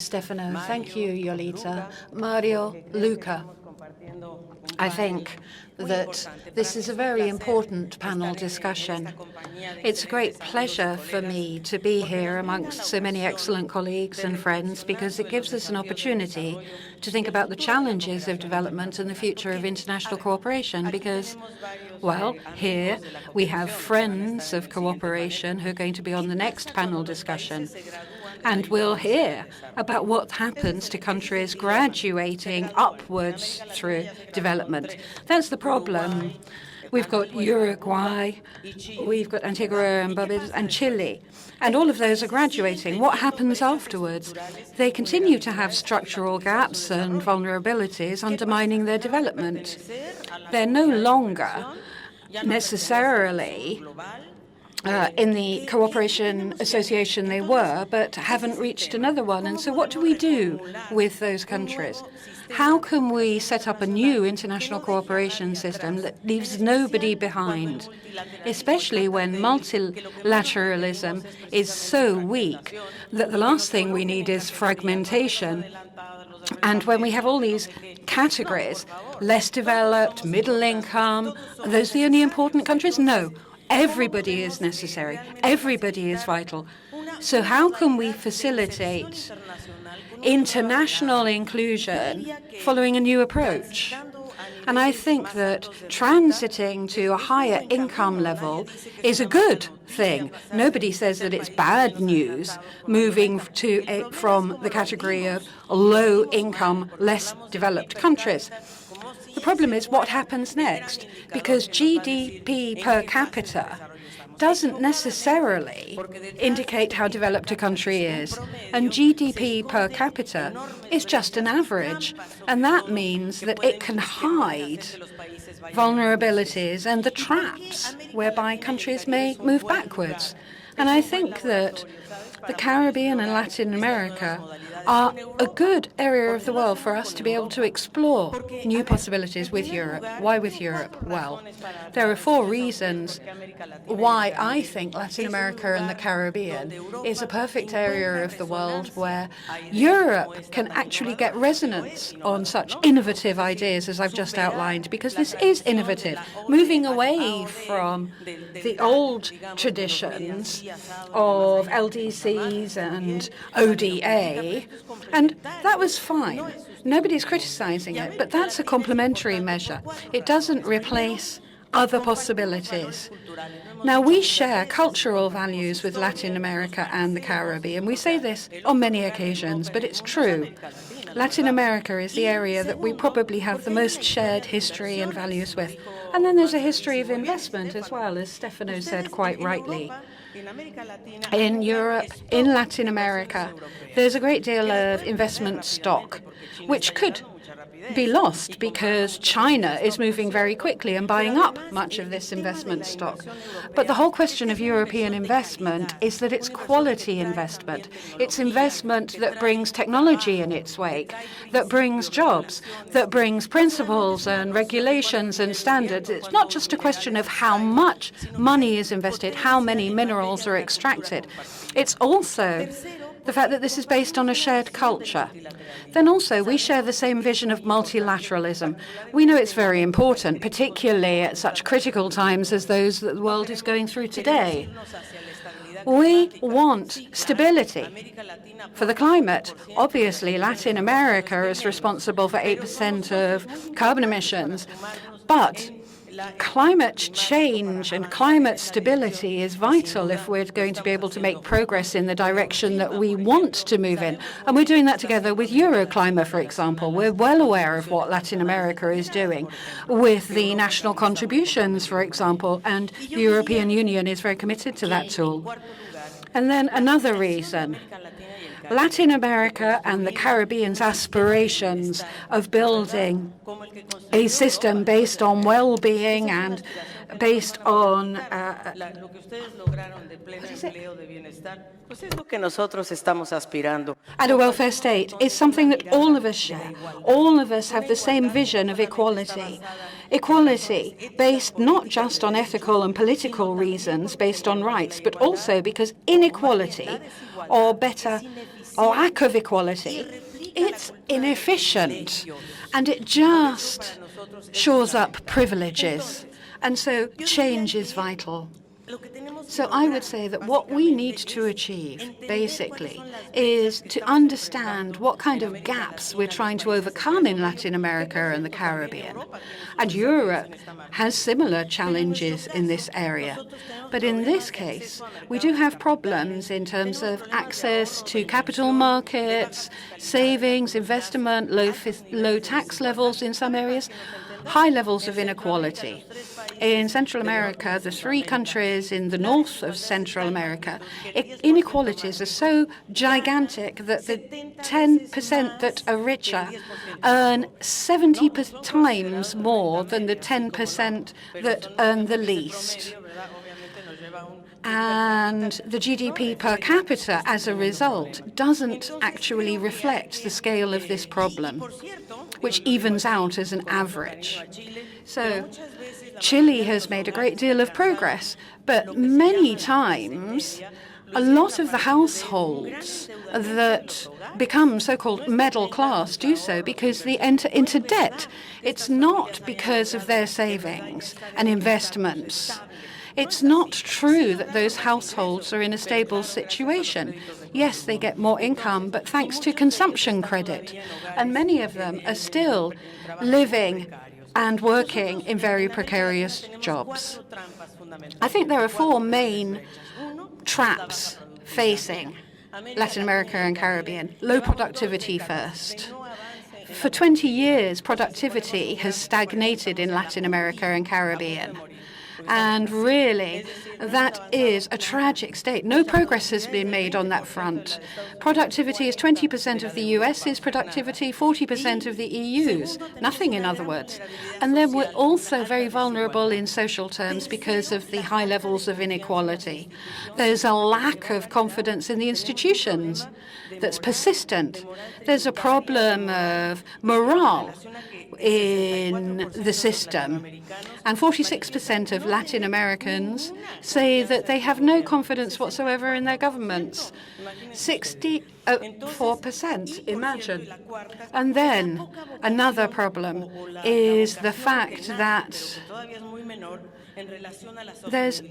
Stefano. Thank you, Yolita. Mario, Luca. I think that this is a very important panel discussion. It's a great pleasure for me to be here amongst so many excellent colleagues and friends because it gives us an opportunity to think about the challenges of development and the future of international cooperation because, well, here we have friends of cooperation who are going to be on the next panel discussion. And we'll hear about what happens to countries graduating upwards through development. That's the problem. We've got Uruguay, we've got Antigua and Barbuda and Chile, and all of those are graduating. What happens afterwards? They continue to have structural gaps and vulnerabilities undermining their development. They're no longer necessarily in the cooperation association they were, but haven't reached another one. And so what do we do with those countries? How can we set up a new international cooperation system that leaves nobody behind, especially when multilateralism is so weak that the last thing we need is fragmentation? And when we have all these categories, less developed, middle income, are those the only important countries? No. Everybody is necessary. Everybody is vital. So how can we facilitate international inclusion following a new approach? And I think that transiting to a higher income level is a good thing. Nobody says that it's bad news moving from the category of low income, less developed countries. The problem is what happens next, because GDP per capita doesn't necessarily indicate how developed a country is. And GDP per capita is just an average. And that means that it can hide vulnerabilities and the traps whereby countries may move backwards. And I think that the Caribbean and Latin America are a good area of the world for us to be able to explore new possibilities with Europe. Why with Europe? Well, there are 4 reasons why I think Latin America and the Caribbean is a perfect area of the world where Europe can actually get resonance on such innovative ideas as I've just outlined, because this is innovative, moving away from the old traditions of LDCs and ODA. And that was fine. Nobody's criticizing it, but that's a complementary measure. It doesn't replace other possibilities. Now, we share cultural values with Latin America and the Caribbean. We say this on many occasions, but it's true. Latin America is the area that we probably have the most shared history and values with. And then there's a history of investment as well, as Stefano said quite rightly. In Europe, in Latin America, there's a great deal of investment stock, which could be lost because China is moving very quickly and buying up much of this investment stock. But the whole question of European investment is that it's quality investment. It's investment that brings technology in its wake, that brings jobs, that brings principles and regulations and standards. It's not just a question of how much money is invested, how many minerals are extracted. It's also the fact that this is based on a shared culture. Then also, we share the same vision of multilateralism. We know it's very important, particularly at such critical times as those that the world is going through today. We want stability for the climate. Obviously, Latin America is responsible for 8% of carbon emissions, but climate change and climate stability is vital if we're going to be able to make progress in the direction that we want to move in. And we're doing that together with Euroclimate, for example. We're well aware of what Latin America is doing with the national contributions, for example, and the European Union is very committed to that tool. And then another reason, Latin America and the Caribbean's aspirations of building a system based on well-being and based on and a welfare state is something that all of us share. All of us have the same vision of equality. Equality based not just on ethical and political reasons, based on rights, but also because inequality, or better, lack of equality, it's inefficient, and it just shores up privileges. And so change is vital. So I would say that what we need to achieve, basically, is to understand what kind of gaps we're trying to overcome in Latin America and the Caribbean. And Europe has similar challenges in this area. But in this case, we do have problems in terms of access to capital markets, savings, investment, low tax levels in some areas, high levels of inequality. In Central America, the three countries in the north of Central America, inequalities are so gigantic that the 10% that are richer earn 70 times more than the 10% that earn the least. And the GDP per capita, as a result, doesn't actually reflect the scale of this problem, which evens out as an average. So Chile has made a great deal of progress, but many times a lot of the households that become so-called middle class do so because they enter into debt. It's not because of their savings and investments. It's not true that those households are in a stable situation. Yes, they get more income, but thanks to consumption credit. And many of them are still living and working in very precarious jobs. I think there are four main traps facing Latin America and Caribbean. Low productivity first. For 20 years, productivity has stagnated in Latin America and Caribbean. And really, that is a tragic state. No progress has been made on that front. Productivity is 20% of the US's productivity, 40% of the EU's. Nothing, in other words. And then we're also very vulnerable in social terms because of the high levels of inequality. There's a lack of confidence in the institutions that's persistent. There's a problem of morale in the system. And 46% of Latin Americans say that they have no confidence whatsoever in their governments. 64%, imagine. And then another problem is the fact that there's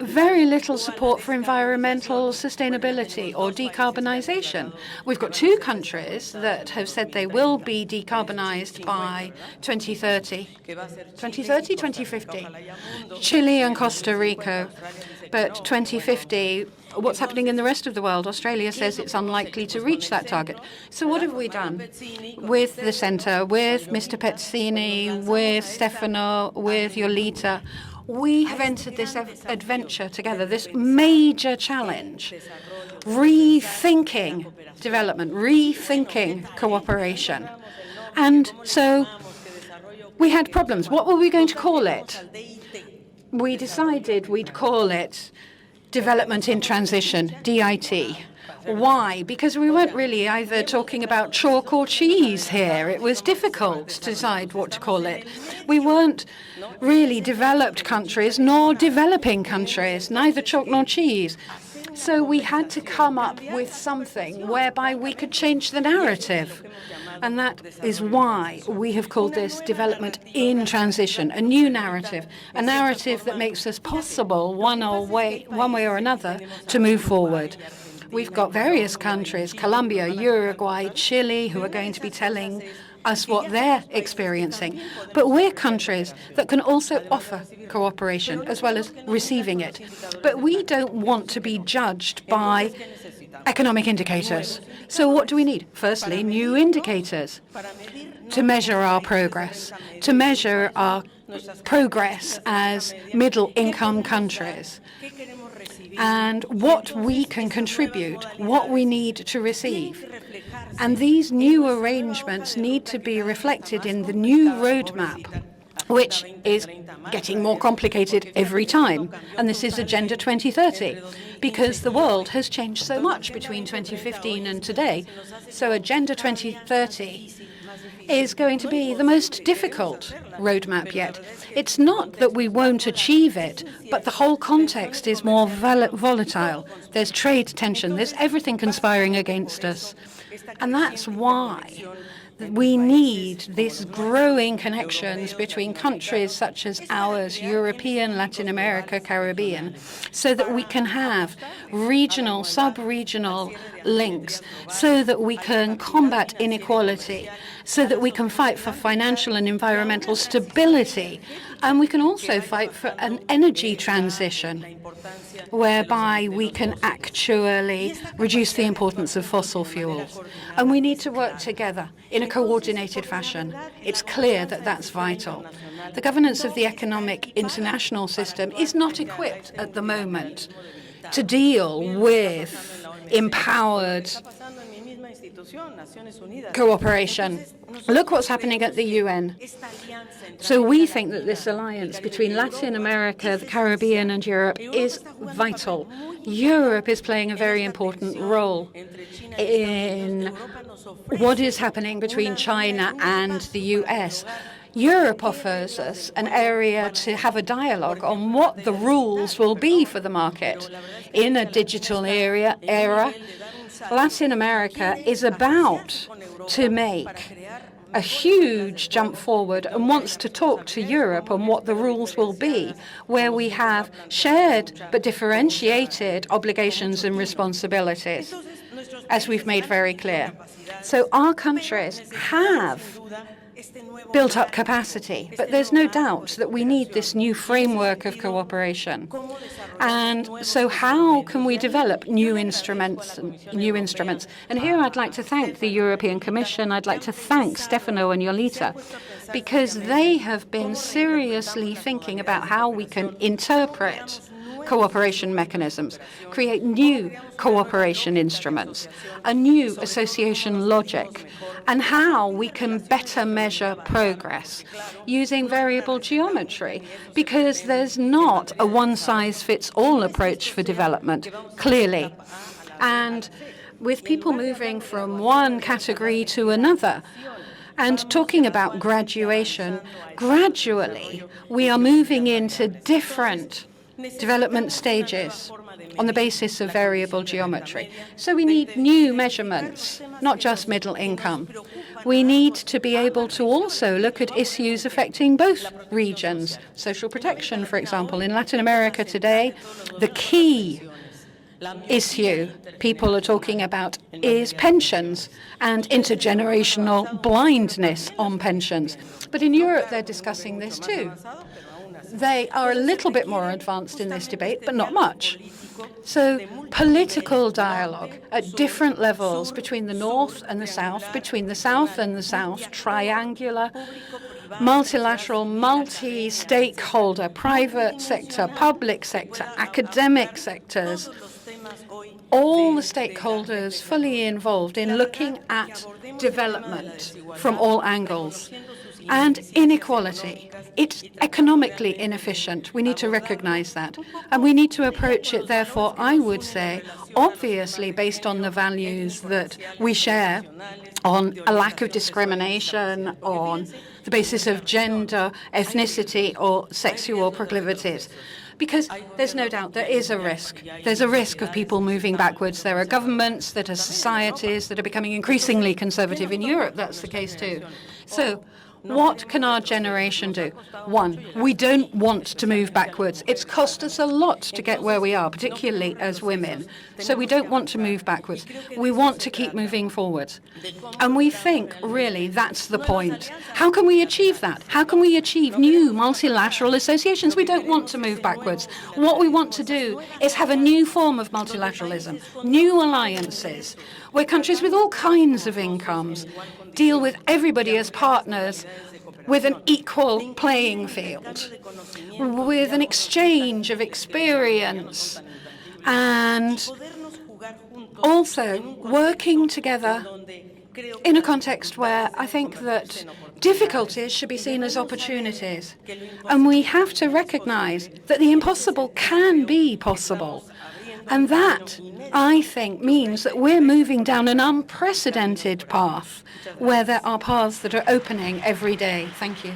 very little support for environmental sustainability or decarbonization. We've got two countries that have said they will be decarbonized by 2030. 2030, 2050. Chile and Costa Rica. But 2050, what's happening in the rest of the world? Australia says it's unlikely to reach that target. So what have we done with the Centre, with Mr. Pezzini, with Stefano, with Yolita? We have entered this adventure together, this major challenge, rethinking development, rethinking cooperation. And so we had problems. What were we going to call it? We decided we'd call it Development in Transition, DIT. Why? Because we weren't really either talking about chalk or cheese here. It was difficult to decide what to call it. We weren't really developed countries nor developing countries, neither chalk nor cheese. So we had to come up with something whereby we could change the narrative. And that is why we have called this Development in Transition, a new narrative, a narrative that makes us possible one way or another to move forward. We've got various countries, Colombia, Uruguay, Chile, who are going to be telling us what they're experiencing. But we're countries that can also offer cooperation as well as receiving it. But we don't want to be judged by economic indicators. So what do we need? Firstly, new indicators to measure our progress, to measure our progress as middle-income countries, and what we can contribute, what we need to receive. And these new arrangements need to be reflected in the new roadmap, which is getting more complicated every time. And this is Agenda 2030, because the world has changed so much between 2015 and today. So Agenda 2030 is going to be the most difficult roadmap yet. It's not that we won't achieve it, but the whole context is more volatile. There's trade tension. There's everything conspiring against us. And that's why we need these growing connections between countries such as ours, European, Latin America, Caribbean, so that we can have regional, sub-regional links, so that we can combat inequality, so that we can fight for financial and environmental stability. And we can also fight for an energy transition, whereby we can actually reduce the importance of fossil fuels. And we need to work together in a coordinated fashion. It's clear that that's vital. The governance of the economic international system is not equipped at the moment to deal with empowered cooperation. Look what's happening at the UN. So we think that this alliance between Latin America, the Caribbean, and Europe is vital. Europe is playing a very important role in what is happening between China and the US. Europe offers us an area to have a dialogue on what the rules will be for the market. In a digital era, Latin America is about to make a huge jump forward and wants to talk to Europe on what the rules will be, where we have shared but differentiated obligations and responsibilities, as we've made very clear. So our countries have built up capacity, but there's no doubt that we need this new framework of cooperation. And so how can we develop new instruments? And here I'd like to thank the European Commission. I'd like to thank Stefano and Yolita, because they have been seriously thinking about how we can interpret cooperation mechanisms, create new cooperation instruments, a new association logic, and how we can better measure progress using variable geometry, because there's not a one-size-fits-all approach for development, clearly. And with people moving from one category to another, and talking about graduation, gradually we are moving into different development stages on the basis of variable geometry. So we need new measurements, not just middle income. We need to be able to also look at issues affecting both regions. Social protection, for example. In Latin America today, the key issue people are talking about is pensions and intergenerational blindness on pensions. But in Europe, they're discussing this too. They are a little bit more advanced in this debate, but not much. So political dialogue at different levels between the North and the South, between the South and the South, triangular, multilateral, multi-stakeholder, private sector, public sector, academic sectors, all the stakeholders fully involved in looking at development from all angles. And inequality. It's economically inefficient. We need to recognize that. And we need to approach it, therefore, I would say, obviously based on the values that we share, on a lack of discrimination, on the basis of gender, ethnicity, or sexual proclivities. Because there's no doubt there is a risk. There's a risk of people moving backwards. There are governments, there are societies that are becoming increasingly conservative. In Europe, that's the case too. So what can our generation do? One, we don't want to move backwards. It's cost us a lot to get where we are, particularly as women. So we don't want to move backwards. We want to keep moving forwards. And we think, really, that's the point. How can we achieve that? How can we achieve new multilateral associations? We don't want to move backwards. What we want to do is have a new form of multilateralism, new alliances, where countries with all kinds of incomes deal with everybody as partners with an equal playing field, with an exchange of experience, and also working together in a context where I think that difficulties should be seen as opportunities. And we have to recognize that the impossible can be possible. And that, I think, means that we're moving down an unprecedented path where there are paths that are opening every day. Thank you.